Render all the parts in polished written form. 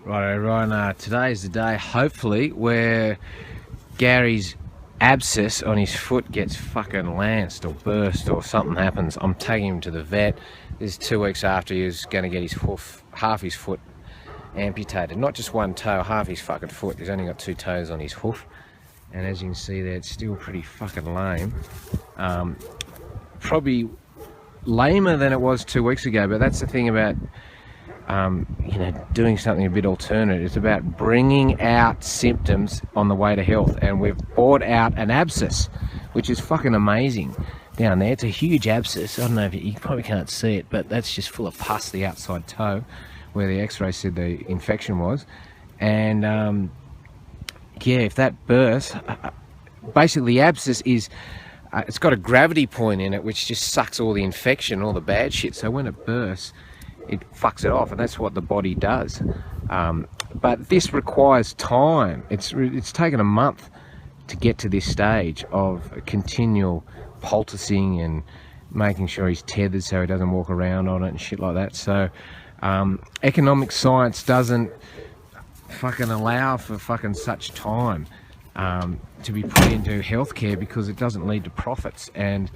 Right, everyone. Today's the day, hopefully, where Gary's abscess on his foot gets fucking lanced or burst or something happens. I'm taking him to the vet. This is 2 weeks after he was going to get his hoof, half his foot amputated. Not just one toe, half his fucking foot. He's only got 2 toes on his hoof. And as you can see there, it's still pretty fucking lame. Probably lamer than it was 2 weeks ago, but that's the thing about doing something a bit alternate. It's about bringing out symptoms on the way to health, and we've brought out an abscess, which is fucking amazing down there. It's a huge abscess. I don't know if you probably can't see it, but that's just full of pus, the outside toe, where the x-ray said the infection was. And yeah, if that bursts, basically the abscess is it's got a gravity point in it which just sucks all the infection, all the bad shit. So when it bursts, it fucks it off, and that's what the body does. But this requires time. It's taken a month to get to this stage of continual poulticing and making sure he's tethered so he doesn't walk around on it and shit like that. So economic science doesn't fucking allow for fucking such time to be put into healthcare, because it doesn't lead to profits. And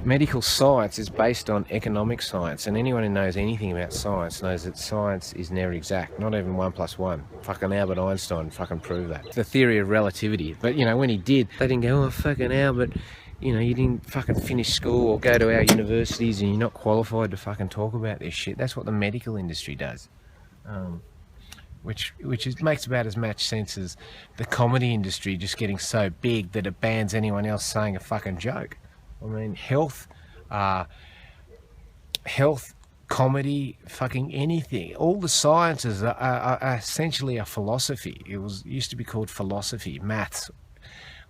medical science is based on economic science, and anyone who knows anything about science knows that science is never exact. Not even 1 + 1. Fucking Albert Einstein fucking proved that. The theory of relativity. But when he did, they didn't go, oh fucking Albert, you didn't fucking finish school or go to our universities and you're not qualified to fucking talk about this shit. That's what the medical industry does. Which makes about as much sense as the comedy industry just getting so big that it bans anyone else saying a fucking joke. I mean, health, comedy, fucking anything. All the sciences are essentially a philosophy. It used to be called philosophy. Maths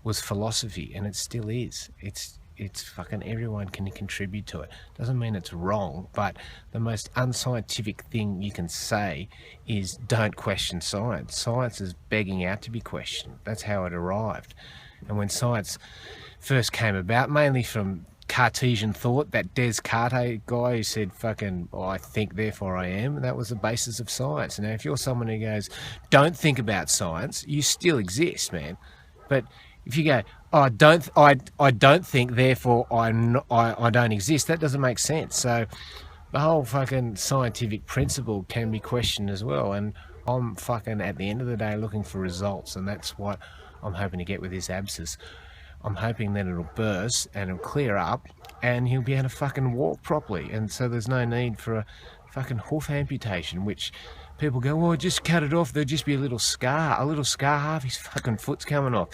was philosophy, and it still is. It's fucking, everyone can contribute to it. Doesn't mean it's wrong, but the most unscientific thing you can say is don't question science. Science is begging out to be questioned. That's how it arrived. And when science first came about, mainly from Cartesian thought, that Descartes guy who said fucking, oh, I think therefore I am, and that was the basis of science. Now if you're someone who goes, don't think about science, you still exist, man. But if you go, oh, I don't think therefore I don't exist, that doesn't make sense. So the whole fucking scientific principle can be questioned as well. And I'm fucking, at the end of the day, looking for results, and that's what I'm hoping to get with this abscess. I'm hoping that it'll burst and it'll clear up and he'll be able to fucking walk properly. And so there's no need for a fucking hoof amputation, which people go, well, just cut it off, there'll just be a little scar, half his fucking foot's coming off.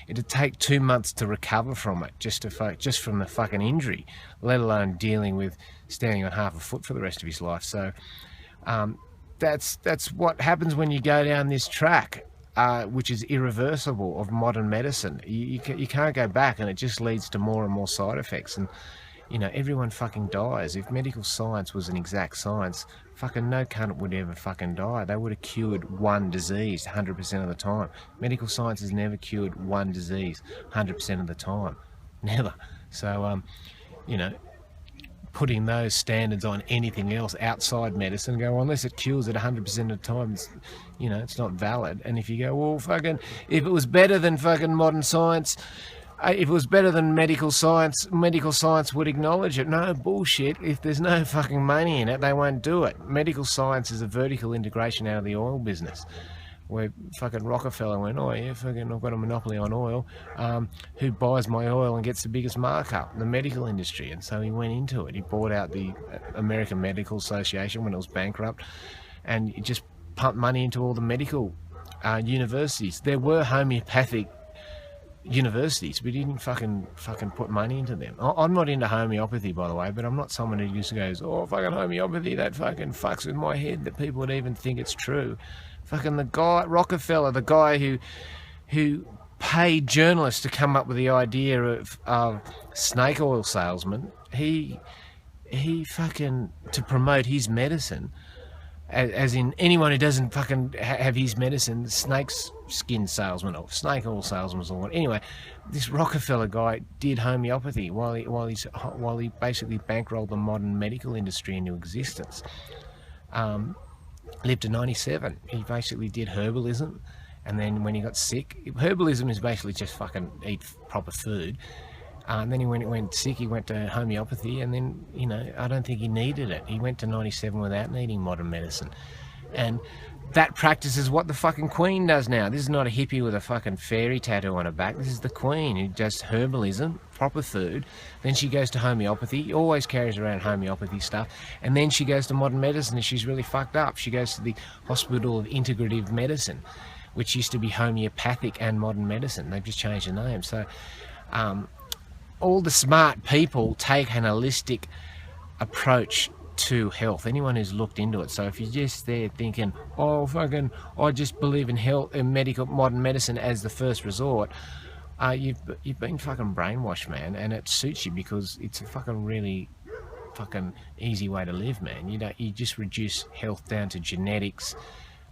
It'd take 2 months to recover from it, just from the fucking injury, let alone dealing with standing on half a foot for the rest of his life. So that's what happens when you go down this track. Which is irreversible, of modern medicine. You can't go back, and it just leads to more and more side effects. And everyone fucking dies. If medical science was an exact science, fucking no cunt would ever fucking die. They would have cured one disease 100% of the time. Medical science has never cured one disease 100% of the time. Never. So putting those standards on anything else outside medicine, go, well, unless it cures it 100% of the time, it's not valid. And if you go, well, fucking, if it was better than fucking modern science, if it was better than medical science would acknowledge it. No, bullshit. If there's no fucking money in it, they won't do it. Medical science is a vertical integration out of the oil business, where fucking Rockefeller went, oh yeah, fucking, I've got a monopoly on oil. Who buys my oil and gets the biggest markup? The medical industry. And so he went into it. He bought out the American Medical Association when it was bankrupt, and he just pumped money into all the medical universities. There were homeopathic universities, but he didn't fucking put money into them. I'm not into homeopathy, by the way, but I'm not someone who just goes, oh, fucking homeopathy, that fucking fucks with my head that people would even think it's true. Fucking the guy, Rockefeller, the guy who paid journalists to come up with the idea of snake oil salesman, he fucking, to promote his medicine, as in anyone who doesn't fucking have his medicine, snake's skin salesman or snake oil salesman or what. Anyway, this Rockefeller guy did homeopathy while he basically bankrolled the modern medical industry into existence. lived to 97. He basically did herbalism, and then when he got sick, herbalism is basically just fucking eat proper food. And then when he went sick, he went to homeopathy, and then, you know, I don't think he needed it. He went to 97 without needing modern medicine. And that practice is what the fucking Queen does now. This is not a hippie with a fucking fairy tattoo on her back. This is the Queen who does herbalism, proper food. Then she goes to homeopathy, always carries around homeopathy stuff. And then she goes to modern medicine and she's really fucked up. She goes to the Hospital of Integrative Medicine, which used to be homeopathic and modern medicine. They've just changed the name. So all the smart people take an holistic approach to health. Anyone who's looked into it. So if you're just there thinking, oh fucking, I just believe in health and medical modern medicine as the first resort, you've been fucking brainwashed, man. And it suits you because it's a fucking really fucking easy way to live, man. You just reduce health down to genetics,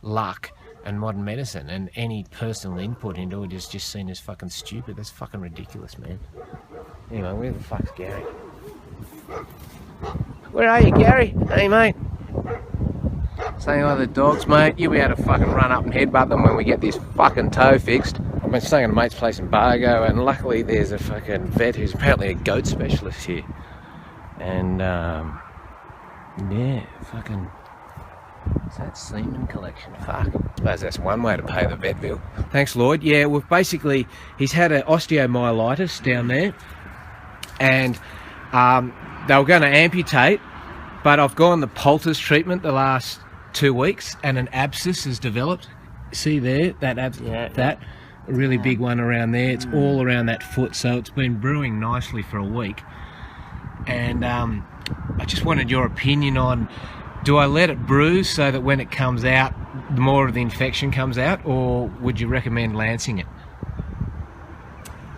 luck, and modern medicine, and any personal input into it is just seen as fucking stupid. That's fucking ridiculous, man. Anyway, where the fuck's Gary? Where are you, Gary? Hey, mate. Saying hi to the dogs, mate. You'll be able to fucking run up and headbutt them when we get this fucking toe fixed. I've been staying at a mate's place in Bargo, and luckily there's a fucking vet who's apparently a goat specialist here. And, yeah, fucking... What's that semen collection? Fuck. I suppose that's one way to pay the vet bill. Thanks, Lloyd. Yeah, we've basically... He's had an osteomyelitis down there, and they were going to amputate, but I've gone the poultice treatment the last 2 weeks, and an abscess has developed. See there? That abscess? Yeah. That? A really big one around there. It's all around that foot, so it's been brewing nicely for a week. And I just wanted your opinion on... Do I let it brew so that when it comes out, more of the infection comes out, or would you recommend lancing it?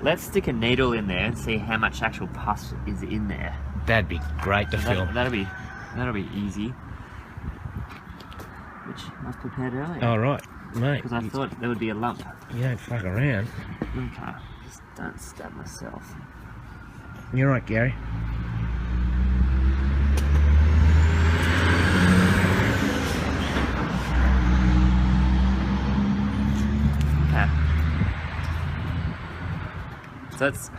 Let's stick a needle in there and see how much actual pus is in there. That'd be great to film. That'll be easy. Which I was prepared earlier. All right, mate. Because I thought there would be a lump. You don't fuck around. Okay, just don't stab myself. You're right, Gary. So it's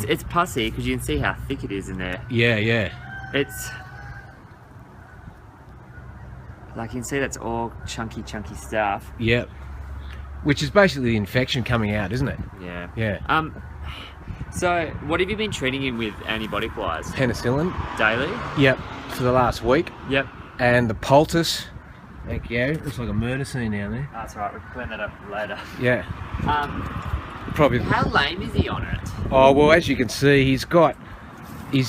it's pussy because you can see how thick it is in there. Yeah, yeah. It's like you can see that's all chunky stuff. Yep. Which is basically the infection coming out, isn't it? Yeah. Yeah. So what have you been treating him with antibiotic wise? Penicillin. Daily? Yep. For the last week. Yep. And the poultice. Thank you. Looks like a murder scene down there. Oh, that's right. We'll clean that up later. Yeah. Probably. How lame is he on it? Oh well, as you can see, he's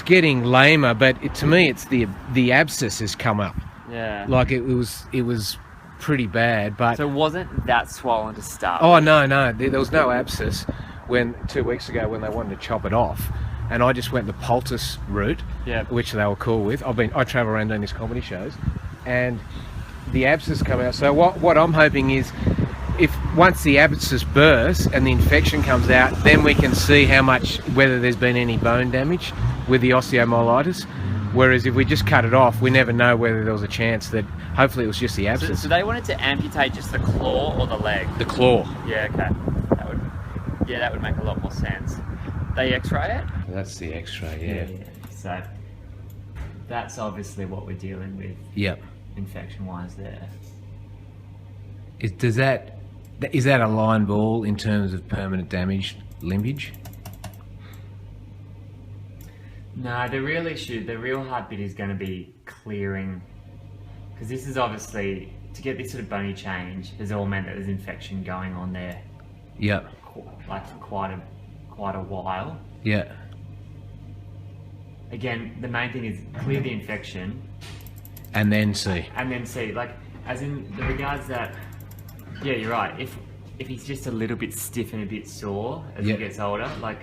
getting lamer, but to me, it's the abscess has come up. Yeah. Like it was pretty bad, but. So it wasn't that swollen to start? Oh no, there was no abscess when 2 weeks ago when they wanted to chop it off, and I just went the poultice route, which they were cool with. I travel around doing these comedy shows, and the abscess come out. So what I'm hoping is, if once the abscess bursts and the infection comes out, then we can see whether there's been any bone damage with the osteomyelitis. Whereas if we just cut it off, we never know whether there was a chance that hopefully it was just the abscess. So they wanted to amputate just the claw or the leg? The claw. Yeah, okay. That would make a lot more sense. They x-ray it? That's the x-ray, yeah. So that's obviously what we're dealing with. Yep. Infection-wise there. Is that a line ball in terms of permanent damage limbage? No, the real hard bit is going to be clearing, because this is obviously, to get this sort of bony change, has all meant that there's infection going on there. Yep. Like for quite a while. Yeah. Again, the main thing is clear the infection. And then see. Like, as in the regards that, yeah, you're right. If he's just a little bit stiff and a bit sore as he gets older, like,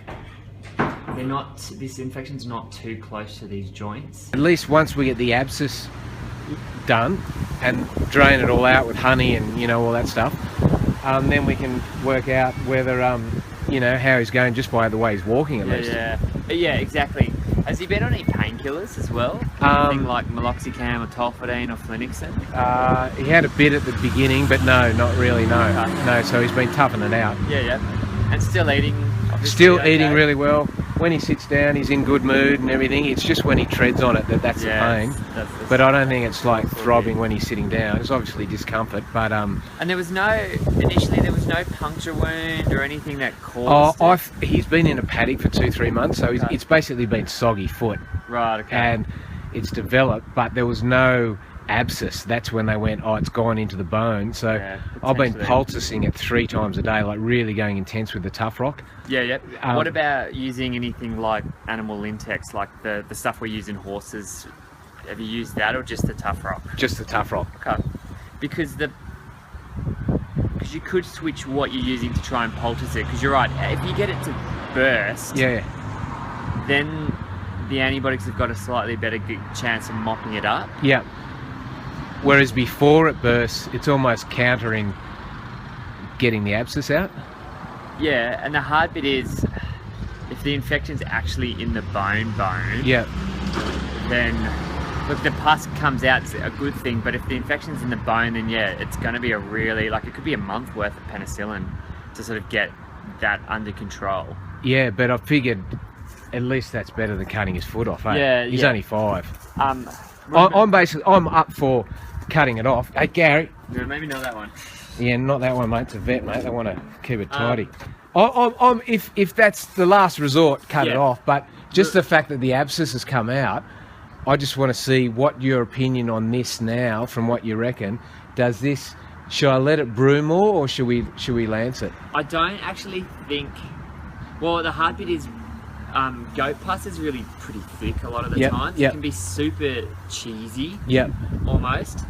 this infection's not too close to these joints. At least once we get the abscess done and drain it all out with honey and all that stuff, then we can work out whether how he's going just by the way he's walking at least. Yeah, exactly. Has he been on any painkillers as well? Anything like meloxicam or tolfidine or flunixin? He had a bit at the beginning, but no, not really, no. Okay. No, so he's been toughing it out. Yeah. And still eating? Still okay. eating really well. When he sits down, he's in good mood and everything. It's just when he treads on it that's the pain. But I don't think it's like throbbing when he's sitting down. It's obviously discomfort, but And initially there was no puncture wound or anything that caused he's been in a paddock for 2-3 months, so it's basically been soggy foot. Right, okay. And it's developed, but there was no abscess. That's when they went, it's gone into the bone. So I've been poulticing it 3 times a day, like really going intense with the tough rock. Yeah. What about using anything like animal Lintex, like the stuff we use in horses? Have you used that or just the tough rock? Just the tough rock. Okay. Because you could switch what you're using to try and poultice it. Because you're right, if you get it to burst, then the antibiotics have got a slightly better chance of mopping it up. Yeah. Whereas before it bursts, it's almost countering getting the abscess out. Yeah, and the hard bit is if the infection's actually in the bone, then look, the pus comes out, it's a good thing, but if the infection's in the bone, then it's going to be a really, like, it could be a month worth of penicillin to sort of get that under control. Yeah, but I figured at least that's better than cutting his foot off, eh? Yeah, He's only 5. I'm up for cutting it off. Hey, Gary. Yeah, maybe not that one. Yeah, not that one, mate. It's a vet, mate. They want to keep it tidy. If that's the last resort, cut it off. But just the fact that the abscess has come out, I just want to see what your opinion on this now, from what you reckon. Should I let it brew more, or should we lance it? I don't actually think. Well, the hard bit is goat pus is really pretty thick a lot of the time. It can be super cheesy. Almost.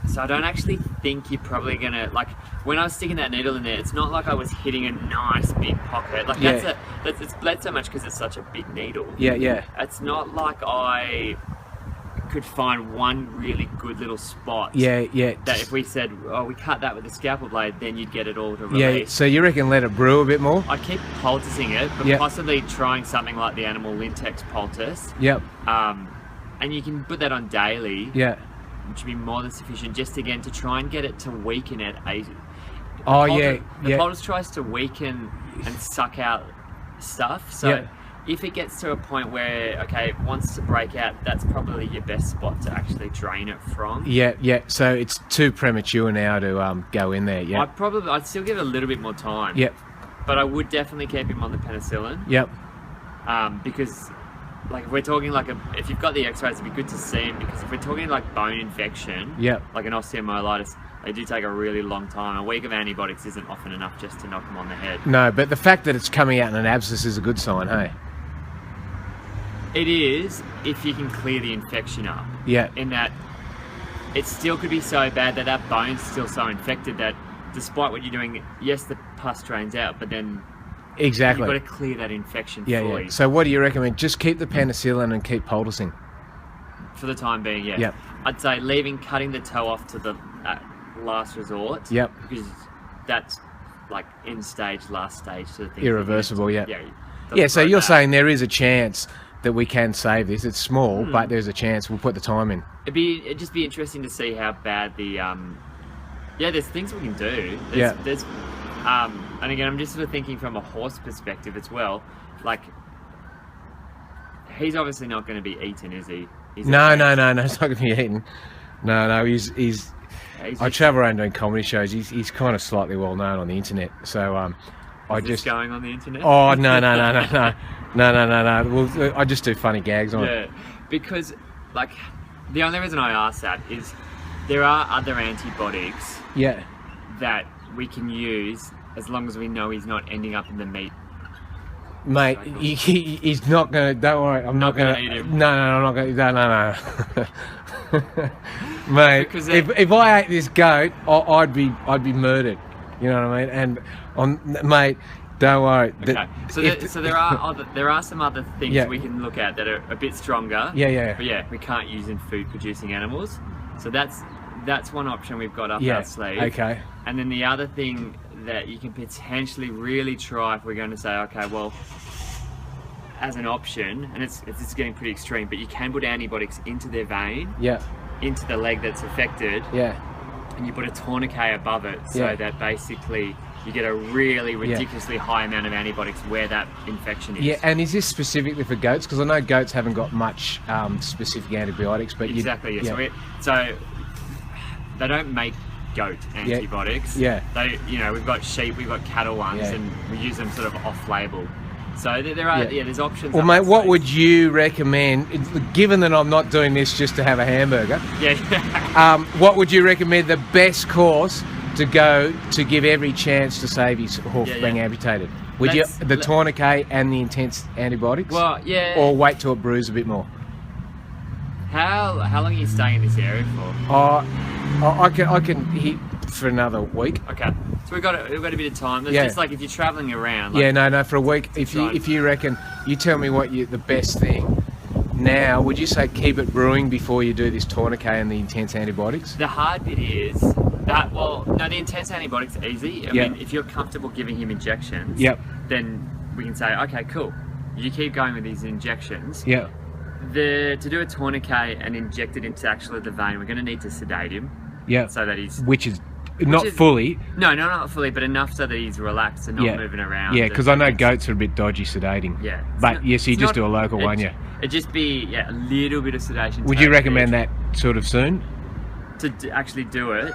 So I don't actually think you're probably gonna, like, when I was sticking that needle in there, it's not like I was hitting a nice big pocket. Like it's bled so much because it's such a big needle. It's not like I could find one really good little spot. That if we said, we cut that with a scalpel blade, then you'd get it all to release. So you reckon let it brew a bit more? I'd keep poulticing it, but possibly trying something like the animal Lintex poultice. And you can put that on daily. Which would be more than sufficient, just again to try and get it to weaken at 8. The poultice tries to weaken and suck out stuff. So if it gets to a point where it wants to break out, that's probably your best spot to actually drain it from. So it's too premature now to go in there. I'd still give it a little bit more time. But I would definitely keep him on the penicillin. Because, like, if we're talking if you've got the X-rays, it'd be good to see him, because if we're talking like bone infection, like an osteomyelitis, they do take a really long time. A week of antibiotics isn't often enough just to knock them on the head. No, but the fact that it's coming out in an abscess is a good sign, hey? It is, if you can clear the infection up. In that it still could be so bad that that bone's still so infected that despite what you're doing, yes, the pus drains out, but then you've got to clear that infection fully. So what do you recommend? Just keep the penicillin and keep poulticing? For the time being, I'd say cutting the toe off to the last resort. Because that's like end stage, last stage sort of thing. Irreversible, so you're saying there is a chance that we can save this. It's small, but there's a chance. We'll put the time in. It'd just be interesting to see how bad the there's things we can do. There's and again, I'm just sort of thinking from a horse perspective as well. Like, he's obviously not going to be eaten, is he? No, he's not going to be eaten. No, he's I travel around doing comedy shows. He's kind of slightly well known on the internet. So I just going on the internet. Oh no. Well, I just do funny gags on it. Because, like, the only reason I ask that is there are other antibiotics that we can use as long as we know he's not ending up in the meat. Mate, he's not gonna. Don't worry, I'm not gonna eat him. No, I'm not gonna. No. Mate, if I ate this goat, I'd be murdered. You know what I mean? And mate, don't worry. Okay. So there are some other things we can look at that are a bit stronger. But we can't use in food producing animals. So that's one option we've got up our sleeve. Okay. And then the other thing that you can potentially really try, if we're going to say, okay, well, as an option, and it's getting pretty extreme, but you can put antibiotics into their vein, into the leg that's affected, and you put a tourniquet above it, so that basically you get a really ridiculously high amount of antibiotics where that infection is. Yeah, and is this specifically for goats? Because I know goats haven't got much specific antibiotics, but exactly. So they don't make goat antibiotics. They, we've got sheep, we've got cattle ones, and we use them sort of off-label. So there are there's options. Well, mate, what would you recommend, given that I'm not doing this just to have a hamburger? What would you recommend the best course to go to give every chance to save his hoof being amputated? Would you the tourniquet and the intense antibiotics? Well, or wait till it brews a bit more? How long are you staying in this area for? I can hit for another week. Okay, so we've got a bit of time. It's just like if you're travelling around. Like, no, for a week. If you reckon, you tell me what the best thing. Now, would you say keep it brewing before you do this tourniquet and the intense antibiotics? The hard bit is that, the intense antibiotics are easy. I mean, if you're comfortable giving him injections, then we can say, okay, cool. You keep going with these injections. To do a tourniquet and inject it into actually the vein, we're going to need to sedate him. So that he's... Which is not fully. No, not fully, but enough so that he's relaxed and not moving around. Because I know goats are a bit dodgy sedating. But so you just do a local one, It'd just be, a little bit of sedation. Would you recommend that sort of soon? To actually do it,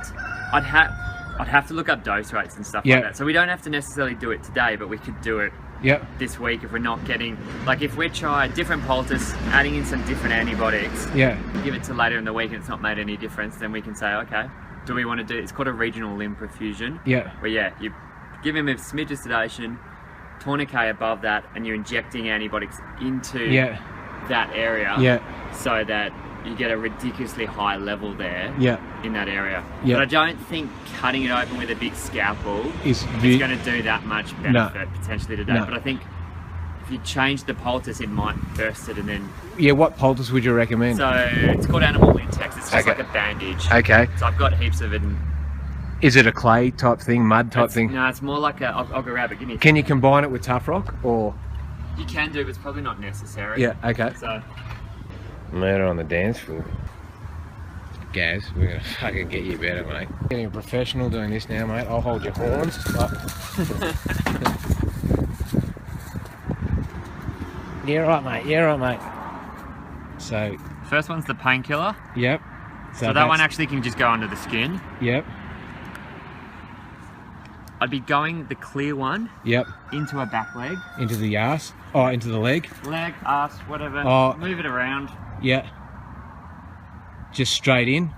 I'd have to look up dose rates and stuff like that. So we don't have to necessarily do it today, but we could do it this week if we're not getting, like if we try different poultice, adding in some different antibiotics, give it to later in the week and it's not made any difference, then we can say, okay, do we want to do, it's called a regional limb perfusion, where you give him a smidge of sedation, tourniquet above that, and you're injecting antibiotics into that area so that you get a ridiculously high level there in that area. But I don't think cutting it open with a big scalpel is going to do that much benefit potentially today. But I think if you change the poultice, it might burst it and then... what poultice would you recommend? So it's called animal Lintex. It's just like a bandage. Okay. So I've got heaps of it. Is it a clay type thing, mud type thing? No, it's more like a... I'll go grab it. Give me Can you combine it with Tough Rock or...? You can do, but it's probably not necessary. Okay. So... Murder on the dance floor. Gaz, we're gonna fucking get you better, mate. Getting a professional doing this now, mate. I'll hold your horns. Yeah, right, mate. So... First one's the painkiller. Yep. So that one actually can just go under the skin. Yep. I'd be going the clear one. Yep. Into a back leg. Into the ass. Oh, into the leg. Leg, ass, whatever. Oh. Move it around. Yeah. Just straight in.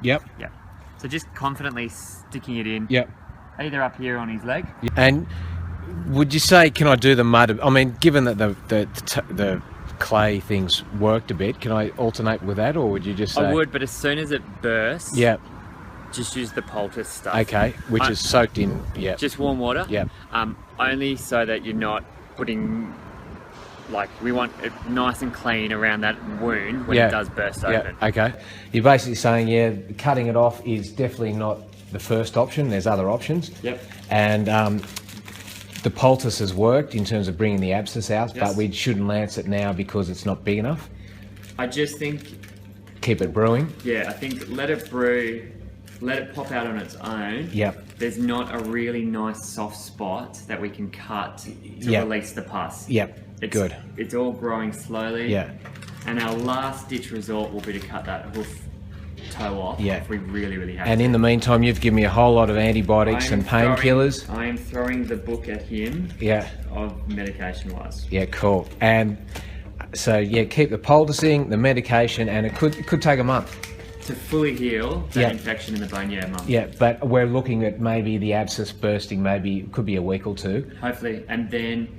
Yep. Yep. So just confidently sticking it in. Yep. Either up here on his leg. And would you say, can I do the mud? I mean, given that the clay things worked a bit, can I alternate with that, or would you just say? I would, but as soon as it bursts. Yep. Just use the poultice stuff. Okay, which is soaked in, just warm water. Yep. Only so that you're not putting, like, we want it nice and clean around that wound when it does burst open. Okay. You're basically saying, cutting it off is definitely not the first option. There's other options. Yep. And the poultice has worked in terms of bringing the abscess out, but we shouldn't lance it now because it's not big enough. I just think... Keep it brewing. Yeah, I think let it brew. Let it pop out on its own. Yep. There's not a really nice soft spot that we can cut to release the pus. Yep. Good. It's all growing slowly. Yeah. And our last ditch resort will be to cut that hoof toe off if we really, really have to. And in the meantime, you've given me a whole lot of antibiotics and painkillers. I am throwing the book at him. Yeah. Of medication-wise. Yeah, cool. And so, keep the poulticing, the medication, and it could take a month. To fully heal that infection in the bone, a month. Yeah, but we're looking at maybe the abscess bursting, maybe it could be a week or two. Hopefully, and then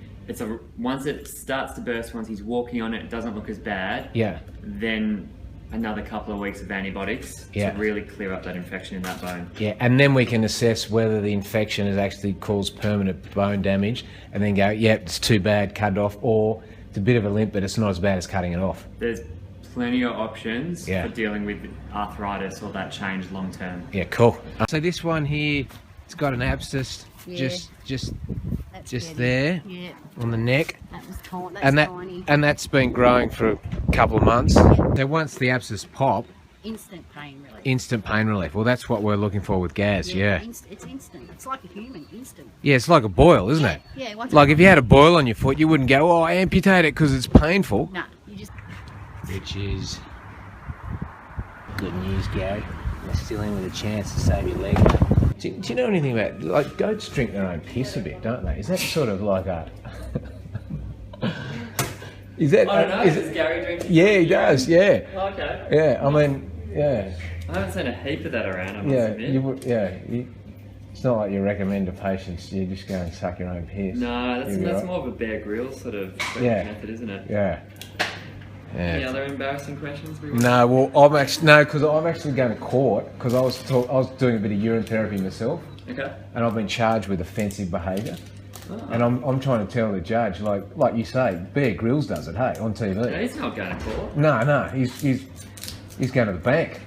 once it starts to burst, once he's walking on it, it doesn't look as bad. Yeah. Then another couple of weeks of antibiotics to really clear up that infection in that bone. Yeah, and then we can assess whether the infection has actually caused permanent bone damage, and then go, it's too bad, cut it off, or it's a bit of a limp, but it's not as bad as cutting it off. There's plenty of options for dealing with arthritis or that change long term. Yeah, cool. So this one here, it's got an abscess, just just steady. there Yeah, on the neck. that was tiny. That's And tiny. that's been growing for a couple of months. So once the abscess pop, Instant pain relief. instant pain relief. Well, that's what we're looking for with Gaz, yeah. It's instant. It's like a human, instant. Yeah, it's like a boil, isn't it? Yeah, once Like if you had a boil on your foot, you wouldn't go, oh, amputate it because it's painful. Nah, you just... Which is good news, Gary. You're still in with a chance to save your leg. Do you know anything about, like, goats drink their own piss a bit, don't they? Is that sort of like a... Is that... I don't know. is Does it... Gary drink? Yeah, he does, yeah. Oh, okay. Yeah, I mean, yeah. I haven't seen a heap of that around. I must Yeah, admit. you would, yeah. It's not like you recommend to patients, you just go and suck your own piss. No, that's You'd be right. more of a Bear Grylls sort of Yeah. method, isn't it? Yeah. Any Yeah. other embarrassing questions? No, well, because I'm actually going to court because I was doing a bit of urine therapy myself, Okay. and I've been charged with offensive behaviour, Oh. and I'm trying to tell the judge, like you say, Bear Grylls does it, hey, on TV. No, he's not going to court. No, he's going to the bank.